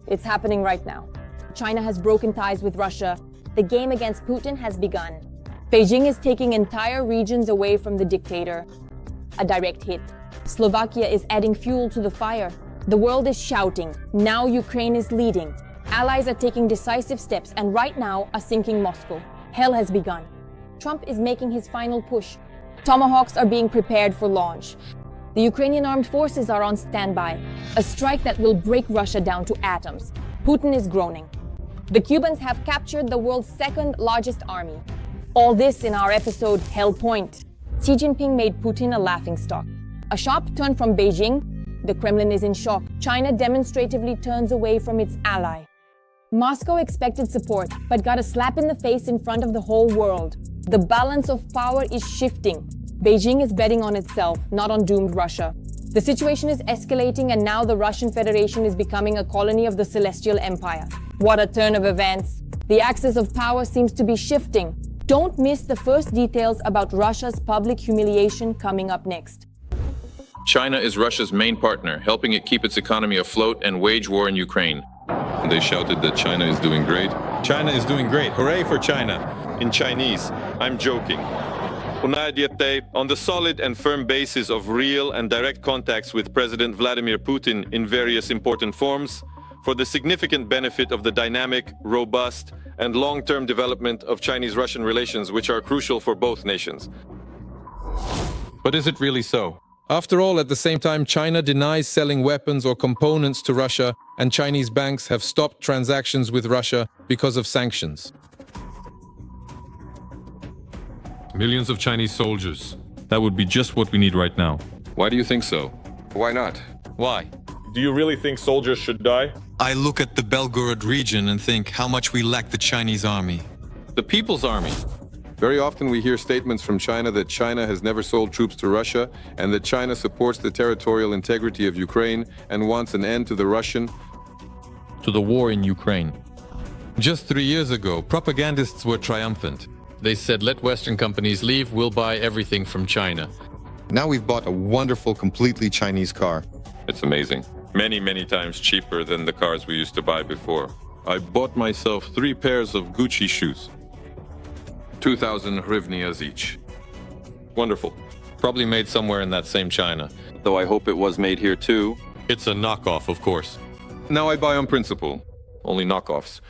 It's happening right now. China has broken ties with Russia. The game against Putin has begun. Beijing is taking entire regions away from the dictator. A direct hit. Slovakia is adding fuel to the fire. The world is shouting. Now Ukraine is leading. Allies are taking decisive steps and right now are sinking Moscow. Hell has begun. Trump is making his final push. Tomahawks are being prepared for launch. The Ukrainian armed forces are on standby. A strike that will break Russia down to atoms. Putin is groaning. The Cubans have captured the world's second largest army. All this in our episode Hell Point. Xi Jinping made Putin a laughingstock. A sharp turn from Beijing. The Kremlin is in shock. China demonstratively turns away from its ally. Moscow expected support, but got a slap in the face in front of the whole world. The balance of power is shifting. Beijing is betting on itself, not on doomed Russia. The situation is escalating and now the Russian Federation is becoming a colony of the Celestial Empire. What a turn of events. The axis of power seems to be shifting. Don't miss the first details about Russia's public humiliation coming up next. China is Russia's main partner, helping it keep its economy afloat and wage war in Ukraine. They shouted that China is doing great. China is doing great. Hooray for China. In Chinese, I'm joking. On the solid and firm basis of real and direct contacts with President Vladimir Putin in various important forms, for the significant benefit of the dynamic, robust, and long-term development of Chinese-Russian relations, which are crucial for both nations. But is it really so? After all, at the same time, China denies selling weapons or components to Russia, and Chinese banks have stopped transactions with Russia because of sanctions. Millions of Chinese soldiers. That would be just what we need right now. Why do you think so? Why not? Why? Do you really think soldiers should die? I look at the Belgorod region and think how much we lack the Chinese army. The People's Army. Very often we hear statements from China that China has never sold troops to Russia and that China supports the territorial integrity of Ukraine and wants an end to the war in Ukraine. Just 3 years ago, propagandists were triumphant. They said, let Western companies leave, we'll buy everything from China. Now we've bought a wonderful, completely Chinese car. It's amazing. Many, many times cheaper than the cars we used to buy before. I bought myself 3 pairs of Gucci shoes. 2,000 hryvnias each. Wonderful. Probably made somewhere in that same China. Though I hope it was made here too. It's a knockoff, of course. Now I buy on principle. Only knockoffs.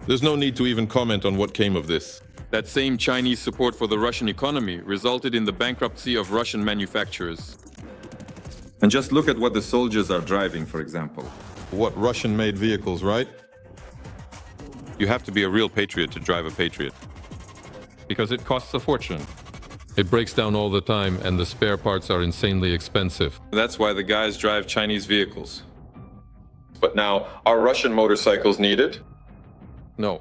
There's no need to even comment on what came of this. That same Chinese support for the Russian economy resulted in the bankruptcy of Russian manufacturers. And just look at what the soldiers are driving, for example. What, Russian-made vehicles, right? You have to be a real patriot to drive a Patriot. Because it costs a fortune. It breaks down all the time and the spare parts are insanely expensive. That's why the guys drive Chinese vehicles. But now, are Russian motorcycles needed? No.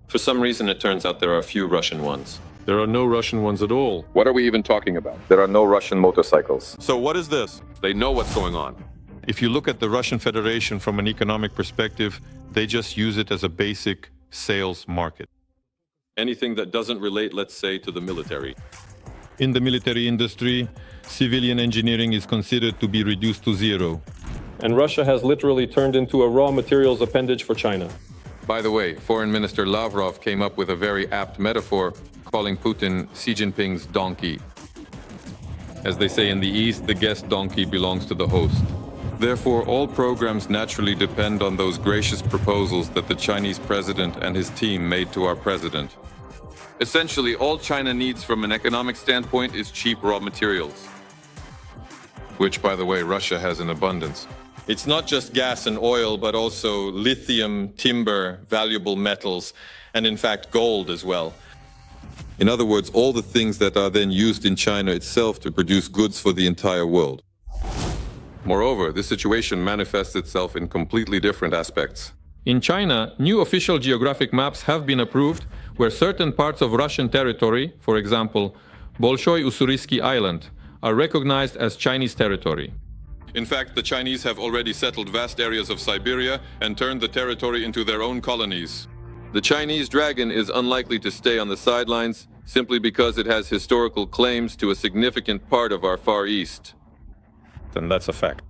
For some reason, it turns out there are a few Russian ones. There are no Russian ones at all. What are we even talking about? There are no Russian motorcycles. So what is this? They know what's going on. If you look at the Russian Federation from an economic perspective, they just use it as a basic sales market. Anything that doesn't relate, let's say, to the military. In the military industry, civilian engineering is considered to be reduced to zero. And Russia has literally turned into a raw materials appendage for China. By the way, Foreign Minister Lavrov came up with a very apt metaphor, calling Putin Xi Jinping's donkey. As they say in the East, the guest donkey belongs to the host. Therefore, all programs naturally depend on those gracious proposals that the Chinese president and his team made to our president. Essentially, all China needs from an economic standpoint is cheap raw materials. Which, by the way, Russia has in abundance. It's not just gas and oil, but also lithium, timber, valuable metals, and in fact, gold as well. In other words, all the things that are then used in China itself to produce goods for the entire world. Moreover, this situation manifests itself in completely different aspects. In China, new official geographic maps have been approved where certain parts of Russian territory, for example, Bolshoi Ussuriski Island, are recognized as Chinese territory. In fact, the Chinese have already settled vast areas of Siberia and turned the territory into their own colonies. The Chinese dragon is unlikely to stay on the sidelines simply because it has historical claims to a significant part of our Far East. Then that's a fact.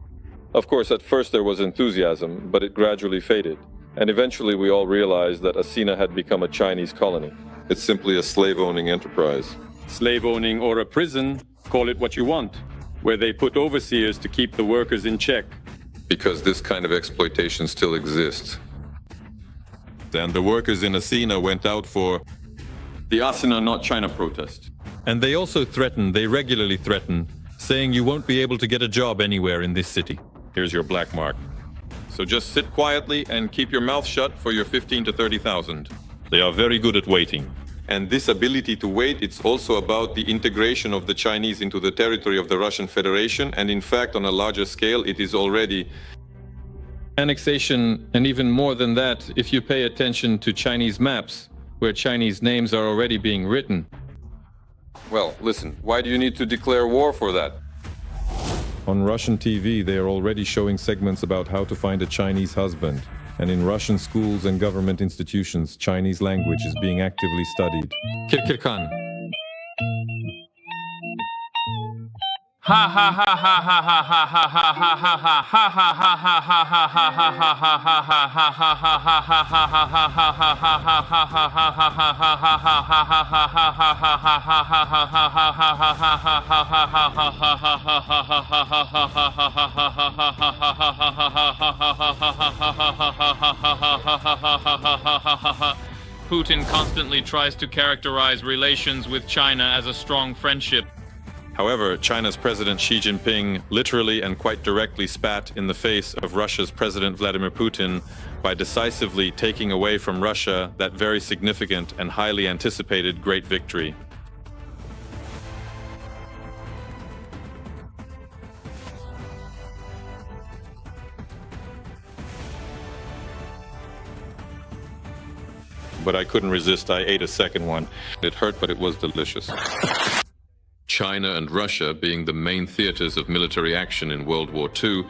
Of course, at first there was enthusiasm, but it gradually faded. And eventually we all realized that Asina had become a Chinese colony. It's simply a slave-owning enterprise. Slave-owning or a prison, call it what you want, where they put overseers to keep the workers in check. Because this kind of exploitation still exists. And the workers in Asina went out for The Asina Not China protest. And they also threaten, they regularly threaten, saying you won't be able to get a job anywhere in this city. here's your black mark. So just sit quietly and keep your mouth shut for your 15 to 30,000. They are very good at waiting. And this ability to wait, it's also about the integration of the Chinese into the territory of the Russian Federation. And in fact, on a larger scale, it is already Annexation, and even more than that, if you pay attention to Chinese maps, where Chinese names are already being written. Well, listen, why do you need to declare war for that? On Russian TV, they are already showing segments about how to find a Chinese husband. And in Russian schools and government institutions, Chinese language is being actively studied. Kirkirkan. Putin constantly tries to characterize relations with China as a strong friendship. However, China's President Xi Jinping literally and quite directly spat in the face of Russia's President Vladimir Putin by decisively taking away from Russia that very significant and highly anticipated great victory. But I couldn't resist. I ate a second one. It hurt, but it was delicious. China and Russia, being the main theaters of military action in World War II,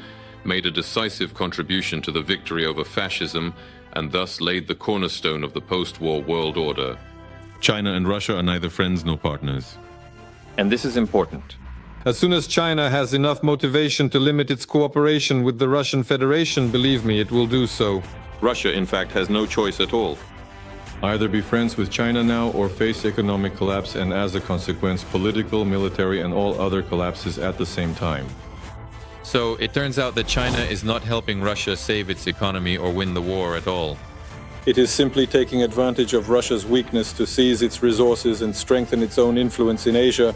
made a decisive contribution to the victory over fascism and thus laid the cornerstone of the post-war world order. China and Russia are neither friends nor partners. And this is important. As soon as China has enough motivation to limit its cooperation with the Russian Federation, believe me, it will do so. Russia, in fact, has no choice at all. Either be friends with China now or face economic collapse and as a consequence political, military and all other collapses at the same time. So it turns out that China is not helping Russia save its economy or win the war at all. It is simply taking advantage of Russia's weakness to seize its resources and strengthen its own influence in Asia.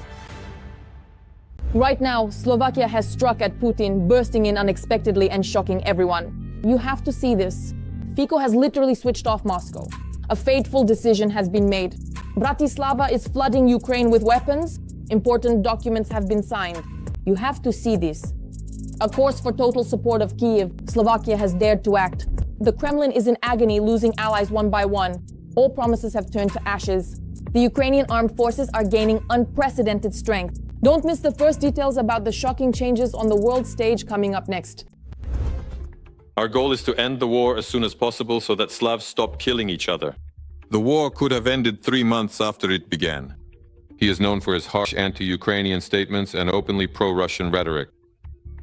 Right now, Slovakia has struck at Putin, bursting in unexpectedly and shocking everyone. You have to see this. Fico has literally switched off Moscow. A fateful decision has been made. Bratislava is flooding Ukraine with weapons. Important documents have been signed. You have to see this. A course for total support of Kiev, Slovakia has dared to act. The Kremlin is in agony, losing allies one by one. All promises have turned to ashes. The Ukrainian armed forces are gaining unprecedented strength. Don't miss the first details about the shocking changes on the world stage coming up next. Our goal is to end the war as soon as possible so that Slavs stop killing each other. The war could have ended 3 months after it began. He is known for his harsh anti-Ukrainian statements and openly pro-Russian rhetoric.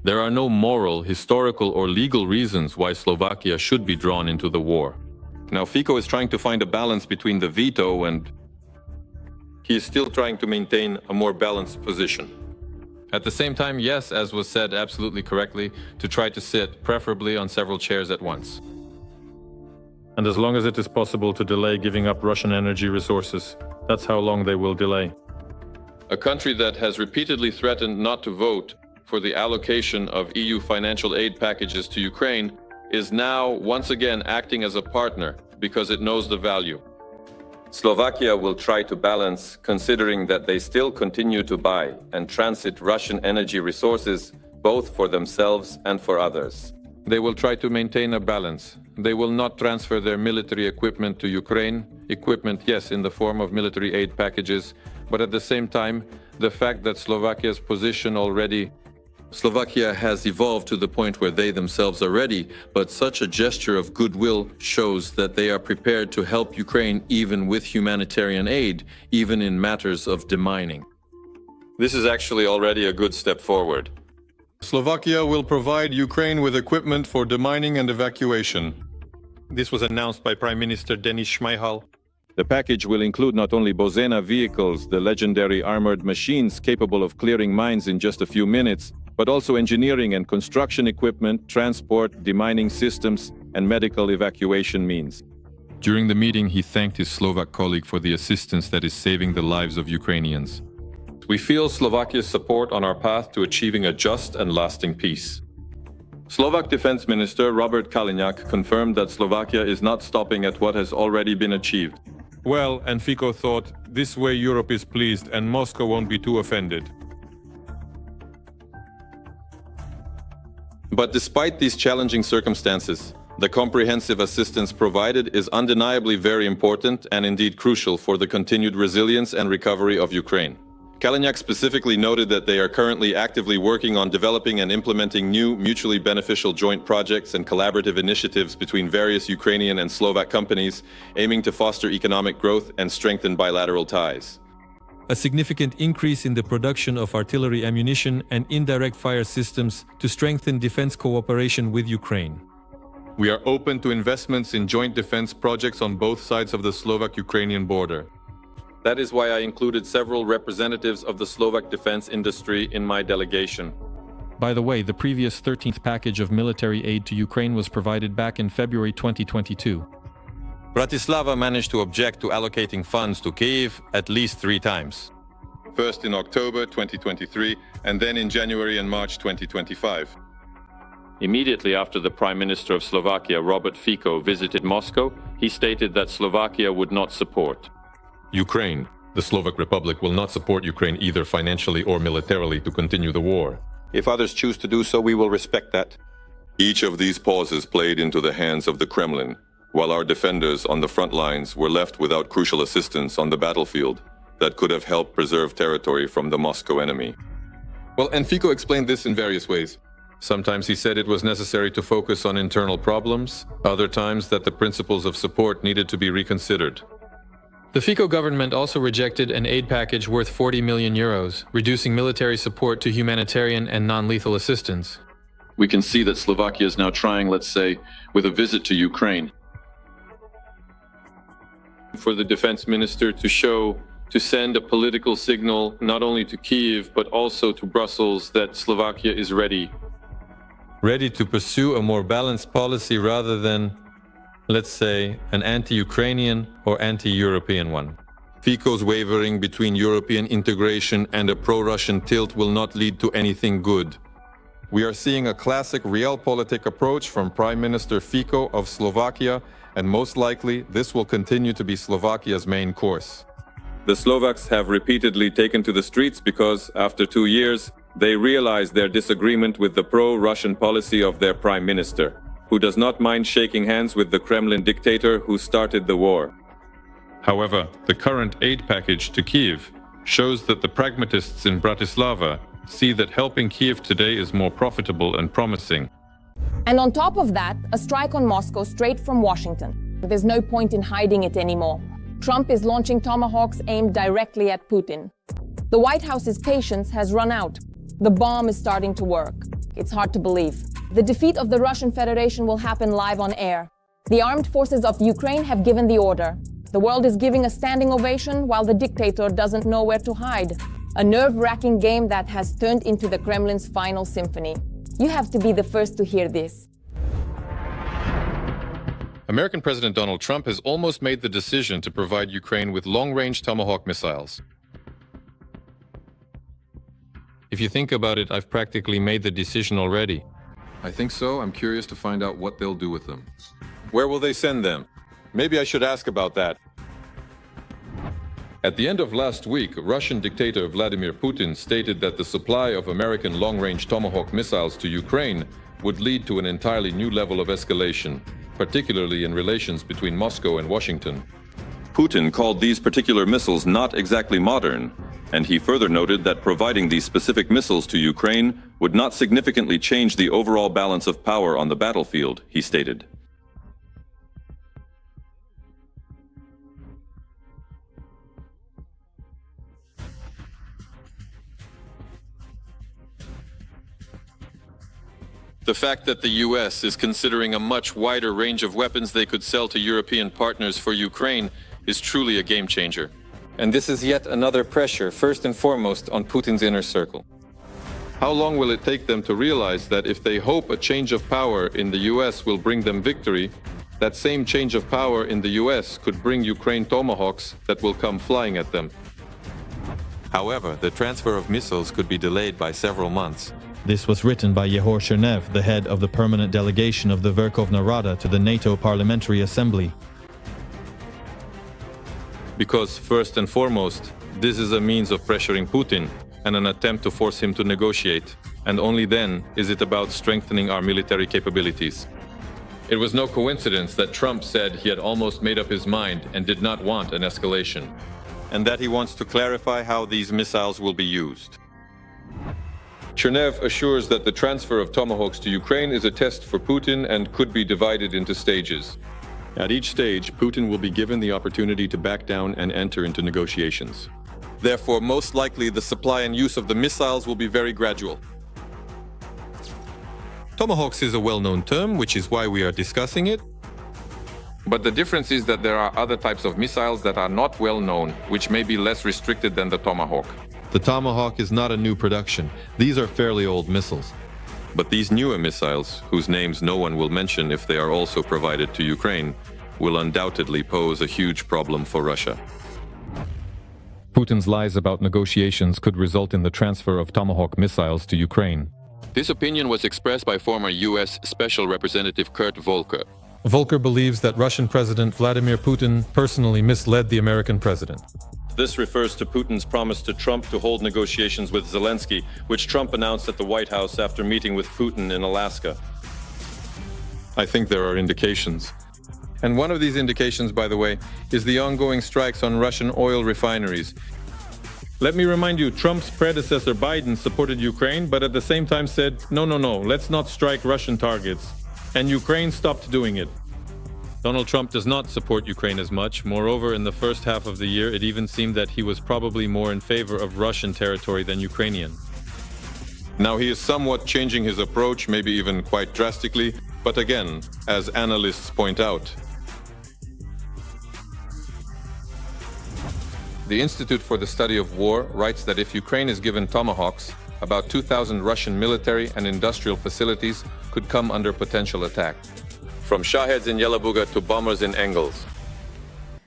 There are no moral, historical, or legal reasons why Slovakia should be drawn into the war. Now, Fico is trying to find a balance between the veto and he is still trying to maintain a more balanced position. At the same time, yes, as was said absolutely correctly, to try to sit, preferably on several chairs at once. And as long as it is possible to delay giving up Russian energy resources, that's how long they will delay. A country that has repeatedly threatened not to vote for the allocation of EU financial aid packages to Ukraine is now once again acting as a partner because it knows the value. Slovakia will try to balance, considering that they still continue to buy and transit Russian energy resources, both for themselves and for others. They will try to maintain a balance. They will not transfer their military equipment to Ukraine. Equipment, yes, in the form of military aid packages, but at the same time, the fact that Slovakia's position already Slovakia has evolved to the point where they themselves are ready, but such a gesture of goodwill shows that they are prepared to help Ukraine even with humanitarian aid, even in matters of demining. This is actually already a good step forward. Slovakia will provide Ukraine with equipment for demining and evacuation. This was announced by Prime Minister Denis Shmyhal. The package will include not only Bozena vehicles, the legendary armored machines capable of clearing mines in just a few minutes, but also engineering and construction equipment, transport, demining systems, and medical evacuation means. During the meeting, he thanked his Slovak colleague for the assistance that is saving the lives of Ukrainians. We feel Slovakia's support on our path to achieving a just and lasting peace. Slovak Defense Minister Robert Kaliňák confirmed that Slovakia is not stopping at what has already been achieved. Well, and Fico thought, this way Europe is pleased and Moscow won't be too offended. But despite these challenging circumstances, the comprehensive assistance provided is undeniably very important and indeed crucial for the continued resilience and recovery of Ukraine. Kaliňák specifically noted that they are currently actively working on developing and implementing new, mutually beneficial joint projects and collaborative initiatives between various Ukrainian and Slovak companies, aiming to foster economic growth and strengthen bilateral ties. A significant increase in the production of artillery ammunition and indirect fire systems to strengthen defense cooperation with Ukraine. We are open to investments in joint defense projects on both sides of the Slovak-Ukrainian border. That is why I included several representatives of the Slovak defense industry in my delegation. By the way, the previous 13th package of military aid to Ukraine was provided back in February 2022. Bratislava managed to object to allocating funds to Kyiv at least 3 times. First in October 2023 and then in January and March 2025. Immediately after the Prime Minister of Slovakia, Robert Fico, visited Moscow, he stated that Slovakia would not support Ukraine. The Slovak Republic will not support Ukraine either financially or militarily to continue the war. If others choose to do so, we will respect that. Each of these pauses played into the hands of the Kremlin, while our defenders on the front lines were left without crucial assistance on the battlefield that could have helped preserve territory from the Moscow enemy. Well, and Fico explained this in various ways. Sometimes he said it was necessary to focus on internal problems, other times that the principles of support needed to be reconsidered. The Fico government also rejected an aid package worth 40 million euros, reducing military support to humanitarian and non-lethal assistance. We can see that Slovakia is now trying, let's say, with a visit to Ukraine. For the defense minister to send a political signal not only to Kyiv but also to Brussels that Slovakia is ready. Ready to pursue a more balanced policy rather than, let's say, an anti-Ukrainian or anti-European one. Fico's wavering between European integration and a pro-Russian tilt will not lead to anything good. We are seeing a classic realpolitik approach from Prime Minister Fico of Slovakia, and most likely this will continue to be Slovakia's main course. The Slovaks have repeatedly taken to the streets because, after 2 years, they realize their disagreement with the pro-Russian policy of their Prime Minister, who does not mind shaking hands with the Kremlin dictator who started the war. However, the current aid package to Kyiv shows that the pragmatists in Bratislava see that helping Kyiv today is more profitable and promising. And on top of that, a strike on Moscow straight from Washington. There's no point in hiding it anymore. Trump is launching tomahawks aimed directly at Putin. The White House's patience has run out. The bomb is starting to work. It's hard to believe. The defeat of the Russian Federation will happen live on air. The armed forces of Ukraine have given the order. The world is giving a standing ovation while the dictator doesn't know where to hide. A nerve-wracking game that has turned into the Kremlin's final symphony. You have to be the first to hear this. American President Donald Trump has almost made the decision to provide Ukraine with long-range Tomahawk missiles. If you think about it, I've practically made the decision already. I think so. I'm curious to find out what they'll do with them. Where will they send them? Maybe I should ask about that. At the end of last week, Russian dictator Vladimir Putin stated that the supply of American long-range Tomahawk missiles to Ukraine would lead to an entirely new level of escalation, particularly in relations between Moscow and Washington. Putin called these particular missiles not exactly modern, and he further noted that providing these specific missiles to Ukraine would not significantly change the overall balance of power on the battlefield, he stated. The fact that the US is considering a much wider range of weapons they could sell to European partners for Ukraine is truly a game changer. And this is yet another pressure, first and foremost, on Putin's inner circle. How long will it take them to realize that if they hope a change of power in the US will bring them victory, that same change of power in the US could bring Ukraine tomahawks that will come flying at them? However, the transfer of missiles could be delayed by several months. This was written by Yehor Chernev, the head of the permanent delegation of the Verkhovna Rada to the NATO Parliamentary Assembly. Because, first and foremost, this is a means of pressuring Putin and an attempt to force him to negotiate, and only then is it about strengthening our military capabilities. It was no coincidence that Trump said he had almost made up his mind and did not want an escalation. And that he wants to clarify how these missiles will be used. Chernev assures that the transfer of tomahawks to Ukraine is a test for Putin and could be divided into stages. At each stage, Putin will be given the opportunity to back down and enter into negotiations. Therefore, most likely the supply and use of the missiles will be very gradual. Tomahawks is a well-known term, which is why we are discussing it. But the difference is that there are other types of missiles that are not well known, which may be less restricted than the Tomahawk. The Tomahawk is not a new production. These are fairly old missiles. But these newer missiles, whose names no one will mention if they are also provided to Ukraine, will undoubtedly pose a huge problem for Russia. Putin's lies about negotiations could result in the transfer of Tomahawk missiles to Ukraine. This opinion was expressed by former U.S. Special Representative Kurt Volker. Volker believes that Russian President Vladimir Putin personally misled the American president. This refers to Putin's promise to Trump to hold negotiations with Zelensky, which Trump announced at the White House after meeting with Putin in Alaska. I think there are indications. And one of these indications, by the way, is the ongoing strikes on Russian oil refineries. Let me remind you, Trump's predecessor Biden supported Ukraine, but at the same time said, no, let's not strike Russian targets. And Ukraine stopped doing it. Donald Trump does not support Ukraine as much. Moreover, in the first half of the year, it even seemed that he was probably more in favor of Russian territory than Ukrainian. Now he is somewhat changing his approach, maybe even quite drastically, but again, as analysts point out. The Institute for the Study of War writes that if Ukraine is given tomahawks, about 2,000 Russian military and industrial facilities could come under potential attack. From Shaheds in Yelabuga to bombers in Engels.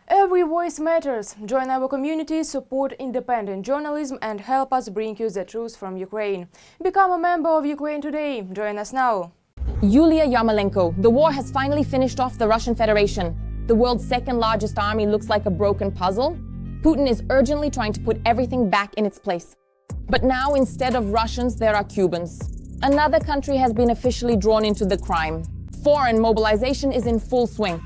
Every voice matters. Join our community, support independent journalism and help us bring you the truth from Ukraine. Become a member of Ukraine Today. Join us now. Yulia Yarmolenko, the war has finally finished off the Russian Federation. The world's second largest army looks like a broken puzzle. Putin is urgently trying to put everything back in its place. But now, instead of Russians, there are Cubans. Another country has been officially drawn into the crime. Foreign mobilization is in full swing.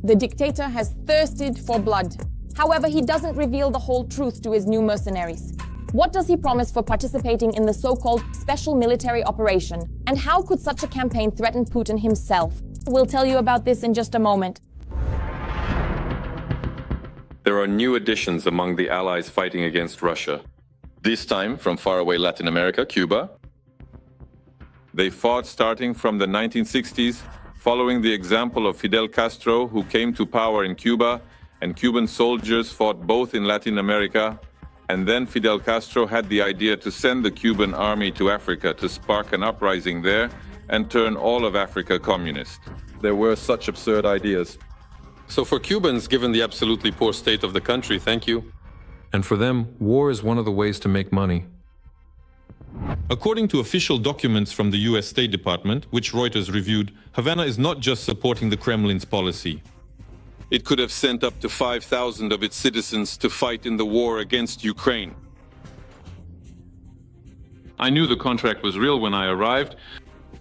The dictator has thirsted for blood. However, he doesn't reveal the whole truth to his new mercenaries. What does he promise for participating in the so-called special military operation? And how could such a campaign threaten Putin himself? We'll tell you about this in just a moment. There are new additions among the allies fighting against Russia. This time from faraway Latin America, Cuba. They fought starting from the 1960s, following the example of Fidel Castro, who came to power in Cuba, and Cuban soldiers fought both in Latin America, and then Fidel Castro had the idea to send the Cuban army to Africa to spark an uprising there and turn all of Africa communist. There were such absurd ideas. So for Cubans, given the absolutely poor state of the country, thank you. And for them, war is one of the ways to make money. According to official documents from the US State Department, which Reuters reviewed, Havana is not just supporting the Kremlin's policy. It could have sent up to 5,000 of its citizens to fight in the war against Ukraine. I knew the contract was real when I arrived.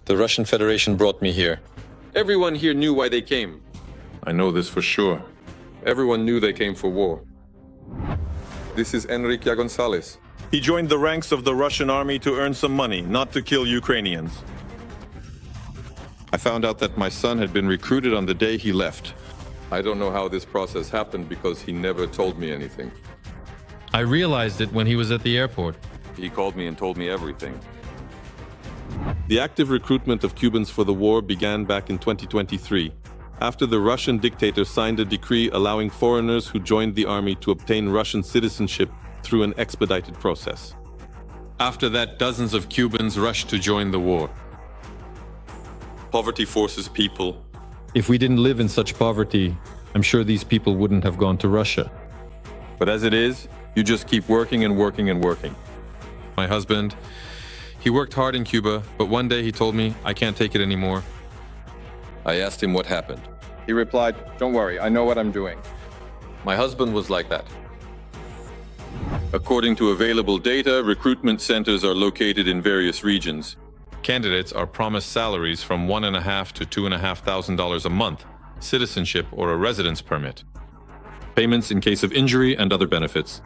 The Russian Federation brought me here. Everyone here knew why they came. I know this for sure. Everyone knew they came for war. This is Enrique Gonzalez. He joined the ranks of the Russian army to earn some money, not to kill Ukrainians. I found out that my son had been recruited on the day he left. I don't know how this process happened because he never told me anything. I realized it when he was at the airport. He called me and told me everything. The active recruitment of Cubans for the war began back in 2023, after the Russian dictator signed a decree allowing foreigners who joined the army to obtain Russian citizenship through an expedited process. After that, dozens of Cubans rushed to join the war. Poverty forces people. If we didn't live in such poverty, I'm sure these people wouldn't have gone to Russia. But as it is, you just keep working and working and working. My husband, he worked hard in Cuba, but one day he told me, I can't take it anymore. I asked him what happened. He replied, "Don't worry, I know what I'm doing." My husband was like that. According to available data, recruitment centers are located in various regions. Candidates are promised salaries from $1,500 to $2,500 a month, citizenship or a residence permit, Payments in case of injury and other benefits.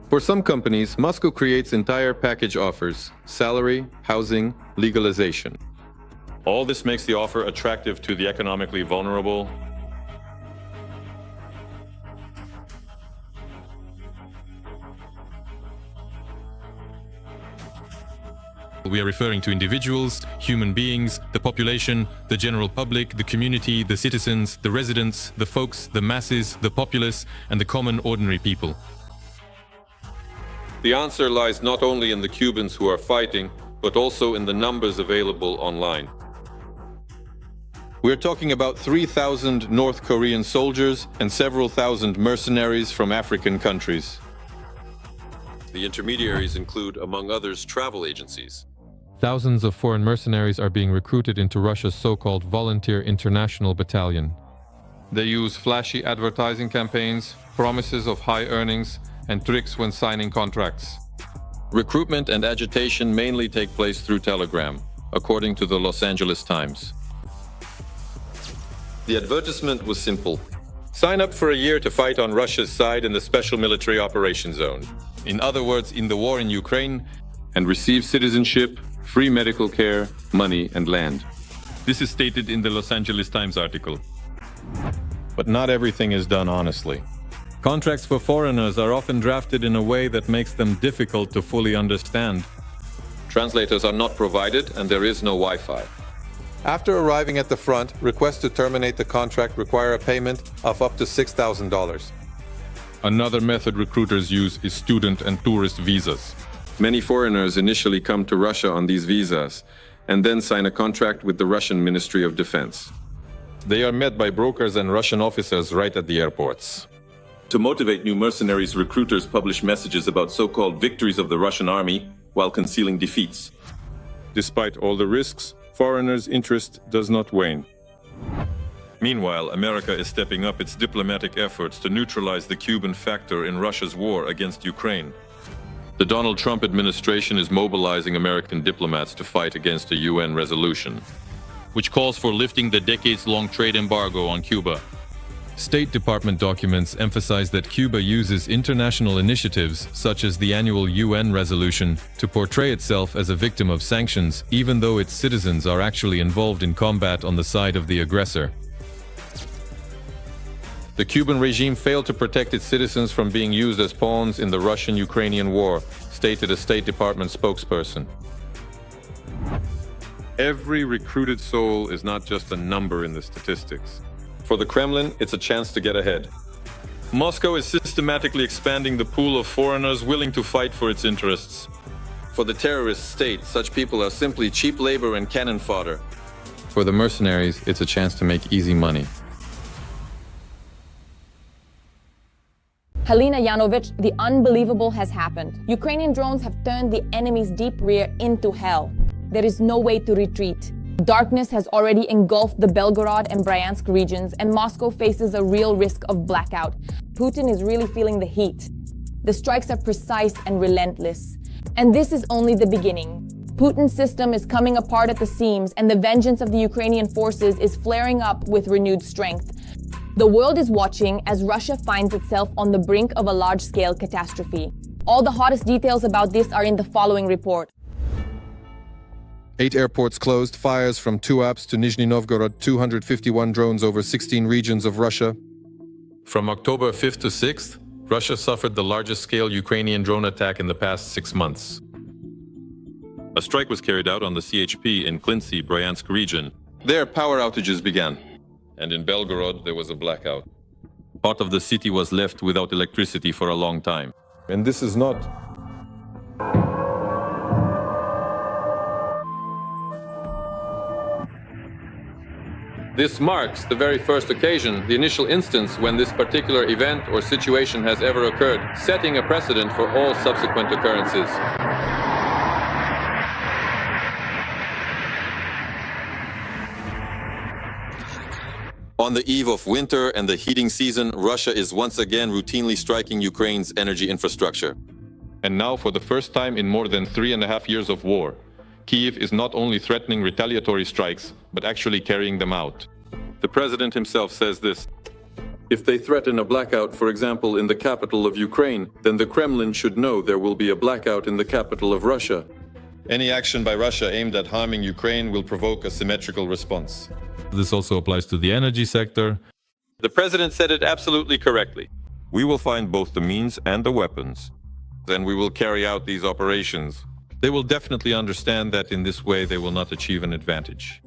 For some companies, Moscow creates entire package offers: salary, housing, legalization. All this makes the offer attractive to the economically vulnerable. We are referring to individuals, human beings, the population, the general public, the community, the citizens, the residents, the folks, the masses, the populace, and the common ordinary people. The answer lies not only in the Cubans who are fighting, but also in the numbers available online. We're talking about 3,000 North Korean soldiers and several thousand mercenaries from African countries. The intermediaries include, among others, travel agencies. Thousands of foreign mercenaries are being recruited into Russia's so-called Volunteer International Battalion. They use flashy advertising campaigns, promises of high earnings, and tricks when signing contracts. Recruitment and agitation mainly take place through Telegram, according to the Los Angeles Times. The advertisement was simple. Sign up for a year to fight on Russia's side in the Special Military Operations Zone. In other words, in the war in Ukraine, And receive citizenship, free medical care, money, and land. this is stated in the Los Angeles Times article. But not everything is done honestly. Contracts for foreigners are often drafted in a way that makes them difficult to fully understand. Translators are not provided, and there is no Wi-Fi. After arriving at the front, requests to terminate the contract require a payment of up to $6,000. Another method recruiters use is student and tourist visas. Many foreigners initially come to Russia on these visas, and then sign a contract with the Russian Ministry of Defense. They are met by brokers and Russian officers right at the airports. To motivate new mercenaries, recruiters publish messages about so-called victories of the Russian army while concealing defeats. Despite all the risks, foreigners' interest does not wane. Meanwhile, America is stepping up its diplomatic efforts to neutralize the Cuban factor in Russia's war against Ukraine. The Donald Trump administration is mobilizing American diplomats to fight against a UN resolution, which calls for lifting the decades-long trade embargo on Cuba. State Department documents emphasize that Cuba uses international initiatives, such as the annual UN resolution, to portray itself as a victim of sanctions, even though its citizens are actually involved in combat on the side of the aggressor. The Cuban regime failed to protect its citizens from being used as pawns in the Russian-Ukrainian war, stated a State Department spokesperson. Every recruited soul is not just a number in the statistics. For the Kremlin, it's a chance to get ahead. Moscow is systematically expanding the pool of foreigners willing to fight for its interests. For the terrorist state, such people are simply cheap labor and cannon fodder. For the mercenaries, it's a chance to make easy money. Halina Yanovich, the unbelievable has happened. Ukrainian drones have turned the enemy's deep rear into hell. There is no way to retreat. Darkness has already engulfed the Belgorod and Bryansk regions, and Moscow faces a real risk of blackout. Putin is really feeling the heat. The strikes are precise and relentless. And this is only the beginning. Putin's system is coming apart at the seams, and the vengeance of the Ukrainian forces is flaring up with renewed strength. The world is watching as Russia finds itself on the brink of a large-scale catastrophe. All the hottest details about this are in the following report. 8 airports closed, fires from Tuapse to Nizhny Novgorod, 251 drones over 16 regions of Russia. From October 5th to 6th, Russia suffered the largest-scale Ukrainian drone attack in the past 6 months. A strike was carried out on the CHP in Klincy, Bryansk region. There, power outages began. And in Belgorod, there was a blackout. Part of the city was left without electricity for a long time. And this is not This marks the very first occasion, the initial instance when this particular event or situation has ever occurred, setting a precedent for all subsequent occurrences. On the eve of winter and the heating season, Russia is once again routinely striking Ukraine's energy infrastructure. And now, for the first time in more than 3.5 years of war, Kyiv is not only threatening retaliatory strikes, but actually carrying them out. The president himself says this: if they threaten a blackout, for example, in the capital of Ukraine, then the Kremlin should know there will be a blackout in the capital of Russia. Any action by Russia aimed at harming Ukraine will provoke a symmetrical response. This also applies to the energy sector. The president said it absolutely correctly. We will find both the means and the weapons. Then we will carry out these operations. They will definitely understand that in this way they will not achieve an advantage.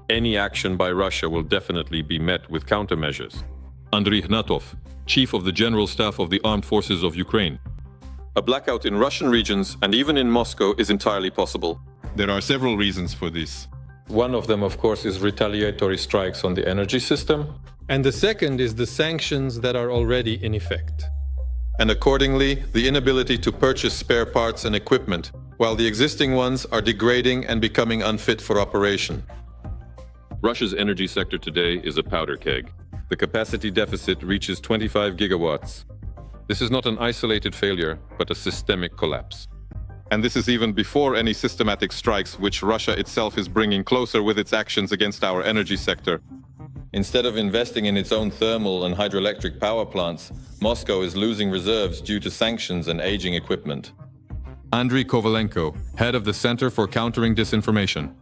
Any action by Russia will definitely be met with countermeasures. Andriy Hnatov, Chief of the General Staff of the Armed Forces of Ukraine. A blackout in Russian regions and even in Moscow is entirely possible. There are several reasons for this. One of them, of course, is retaliatory strikes on the energy system. And the second is the sanctions that are already in effect. And accordingly, the inability to purchase spare parts and equipment, while the existing ones are degrading and becoming unfit for operation. Russia's energy sector today is a powder keg. The capacity deficit reaches 25 gigawatts. This is not an isolated failure, but a systemic collapse. And this is even before any systematic strikes which Russia itself is bringing closer with its actions against our energy sector. Instead of investing in its own thermal and hydroelectric power plants, Moscow is losing reserves due to sanctions and aging equipment. Andriy Kovalenko, head of the Center for Countering Disinformation.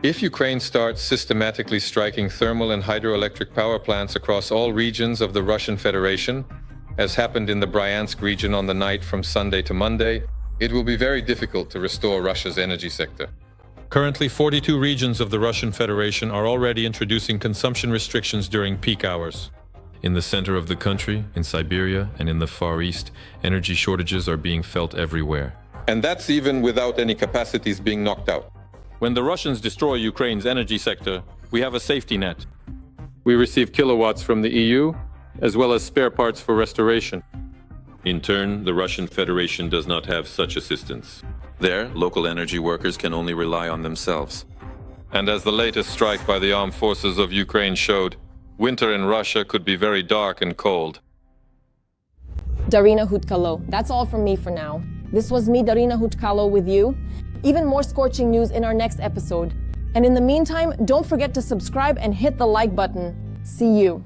If Ukraine starts systematically striking thermal and hydroelectric power plants across all regions of the Russian Federation, as happened in the Bryansk region on the night from Sunday to Monday, it will be very difficult to restore Russia's energy sector. Currently, 42 regions of the Russian Federation are already introducing consumption restrictions during peak hours. In the center of the country, in Siberia, and in the Far East, energy shortages are being felt everywhere. And that's even without any capacities being knocked out. When the Russians destroy Ukraine's energy sector, we have a safety net. We receive kilowatts from the EU, as well as spare parts for restoration. In turn, the Russian Federation does not have such assistance. There, local energy workers can only rely on themselves. And as the latest strike by the armed forces of Ukraine showed, winter in Russia could be very dark and cold. Darina Hutkalo, that's all from me for now. This was me, Darina Hutkalo, with you. Even more scorching news in our next episode. And in the meantime, don't forget to subscribe and hit the like button. See you.